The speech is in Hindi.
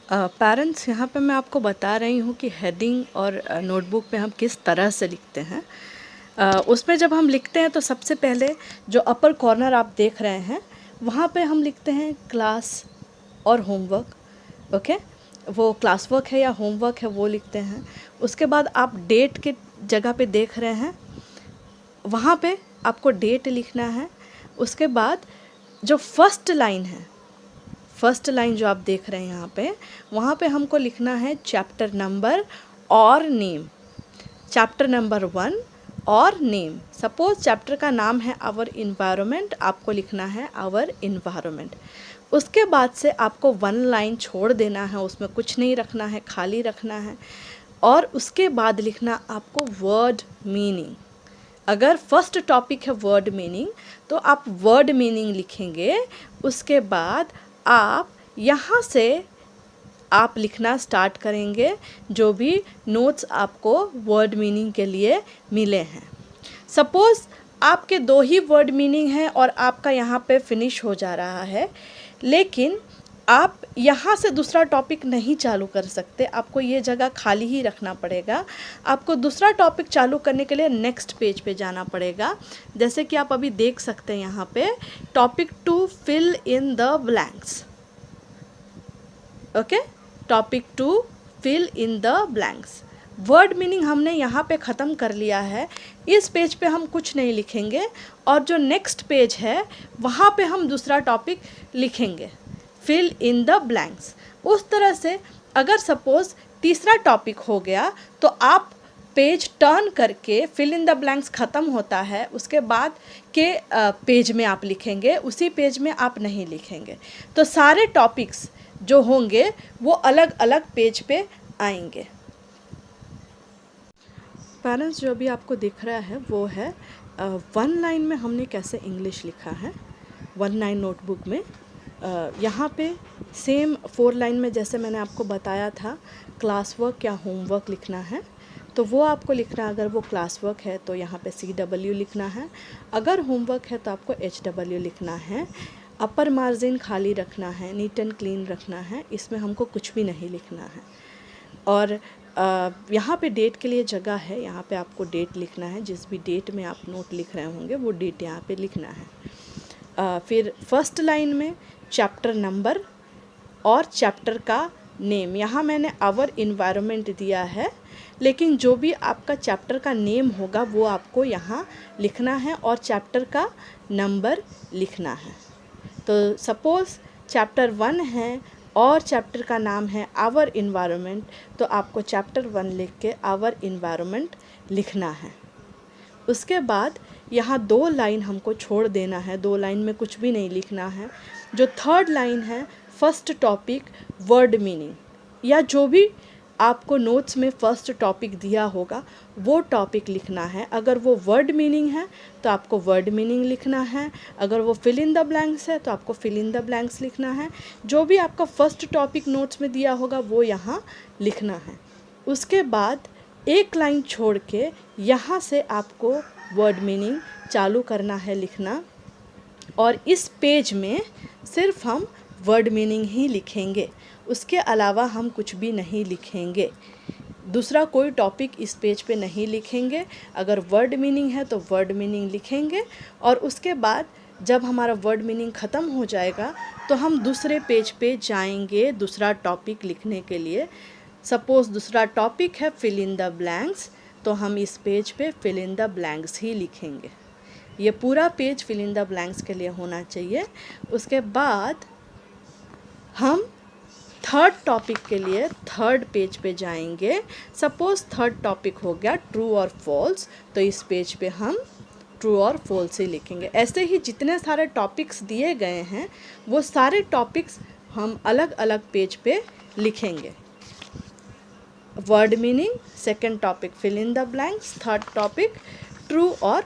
पेरेंट्स, यहाँ पे मैं आपको बता रही हूँ कि हेडिंग और नोटबुक पे हम किस तरह से लिखते हैं। उसमें जब हम लिखते हैं तो सबसे पहले जो अपर कॉर्नर आप देख रहे हैं वहाँ पे हम लिखते हैं क्लास और होमवर्क। ओके, वो क्लास वर्क है या होमवर्क है वो लिखते हैं। उसके बाद आप डेट के जगह पे देख रहे हैं, वहाँ पे आपको डेट लिखना है। उसके बाद जो फर्स्ट लाइन जो आप देख रहे हैं यहाँ पे, वहाँ पे हमको लिखना है चैप्टर नंबर और नेम, चैप्टर नंबर 1 और नेम। सपोज चैप्टर का नाम है आवर इन्वायरमेंट, आपको लिखना है आवर इन्वायरमेंट। उसके बाद से आपको 1 लाइन छोड़ देना है, उसमें कुछ नहीं रखना है, खाली रखना है। और उसके बाद लिखना आपको वर्ड मीनिंग। अगर फर्स्ट टॉपिक है वर्ड मीनिंग तो आप वर्ड मीनिंग लिखेंगे। उसके बाद आप यहाँ से आप लिखना स्टार्ट करेंगे जो भी नोट्स आपको वर्ड मीनिंग के लिए मिले हैं। सपोज़ आपके 2 ही वर्ड मीनिंग हैं और आपका यहाँ पे फिनिश हो जा रहा है, लेकिन आप यहाँ से दूसरा टॉपिक नहीं चालू कर सकते, आपको ये जगह खाली ही रखना पड़ेगा। आपको दूसरा टॉपिक चालू करने के लिए नेक्स्ट पेज पे जाना पड़ेगा। जैसे कि आप अभी देख सकते हैं यहाँ पे topic 2 fill in the blanks. Okay, topic 2 fill in the blanks. Word meaning हमने यहाँ पे ख़त्म कर लिया है। इस पेज पे हम कुछ नहीं लिखेंगे और जो नेक्स्ट पेज है वहाँ पे हम दूसरा टॉपिक लिखेंगे, फिल इन द ब्लैंक्स। उस तरह से अगर सपोज़ तीसरा टॉपिक हो गया तो आप पेज टर्न करके फिल इन द ब्लैंक्स ख़त्म होता है, उसके बाद के पेज में आप लिखेंगे, उसी पेज में आप नहीं लिखेंगे। तो सारे टॉपिक्स जो होंगे वो अलग अलग पेज पे आएंगे। पेरेंट्स, जो भी आपको दिख रहा है वो है 1 लाइन में हमने कैसे इंग्लिश लिखा है 1 लाइन नोटबुक में। यहाँ पे सेम 4 लाइन में जैसे मैंने आपको बताया था क्लास वर्क या होमवर्क लिखना है, तो वो आपको लिखना, अगर वो क्लास वर्क है तो यहाँ पे CW लिखना है, अगर होमवर्क है तो आपको HW लिखना है। अपर मार्जिन खाली रखना है, नीट एंड क्लीन रखना है, इसमें हमको कुछ भी नहीं लिखना है। और यहाँ पे डेट के लिए जगह है, यहाँ पे आपको डेट लिखना है, जिस भी डेट में आप नोट लिख रहे होंगे वो डेट यहाँ पे लिखना है। फिर फर्स्ट लाइन में चैप्टर नंबर और चैप्टर का नेम। यहाँ मैंने आवर इन्वायरमेंट दिया है, लेकिन जो भी आपका चैप्टर का नेम होगा वो आपको यहाँ लिखना है और चैप्टर का नंबर लिखना है। तो सपोज़ चैप्टर 1 है और चैप्टर का नाम है आवर इन्वायरमेंट, तो आपको चैप्टर 1 लिख के आवर इन्वायरमेंट लिखना है। उसके बाद यहाँ 2 लाइन हमको छोड़ देना है, 2 लाइन में कुछ भी नहीं लिखना है। जो थर्ड लाइन है फर्स्ट टॉपिक वर्ड मीनिंग, या जो भी आपको नोट्स में फर्स्ट टॉपिक दिया होगा वो टॉपिक लिखना है। अगर वो वर्ड मीनिंग है तो आपको वर्ड मीनिंग लिखना है, अगर वो फिल इन द ब्लैंक्स है तो आपको फिल इन द ब्लैंक्स लिखना है। जो भी आपका फर्स्ट टॉपिक नोट्स में दिया होगा वो यहाँ लिखना है। उसके बाद 1 लाइन छोड़ के यहाँ से आपको वर्ड मीनिंग चालू करना है लिखना, और इस पेज में सिर्फ हम वर्ड मीनिंग ही लिखेंगे, उसके अलावा हम कुछ भी नहीं लिखेंगे। दूसरा कोई टॉपिक इस पेज पे नहीं लिखेंगे। अगर वर्ड मीनिंग है तो वर्ड मीनिंग लिखेंगे, और उसके बाद जब हमारा वर्ड मीनिंग ख़त्म हो जाएगा तो हम दूसरे पेज पे जाएंगे दूसरा टॉपिक लिखने के लिए। सपोज़ दूसरा टॉपिक है फिल इन द ब्लैंक्स, तो हम इस पेज पे फिल इन द ब्लैंक्स ही लिखेंगे। ये पूरा page fill in the blanks के लिए होना चाहिए। उसके बाद हम थर्ड टॉपिक के लिए थर्ड पेज पे जाएंगे। सपोज़ थर्ड टॉपिक हो गया ट्रू और फॉल्स, तो इस पेज पे हम ट्रू और फॉल्स ही लिखेंगे। ऐसे ही जितने सारे टॉपिक्स दिए गए हैं वो सारे टॉपिक्स हम अलग अलग पेज पे लिखेंगे। Word meaning, second topic fill in the blanks, third topic true और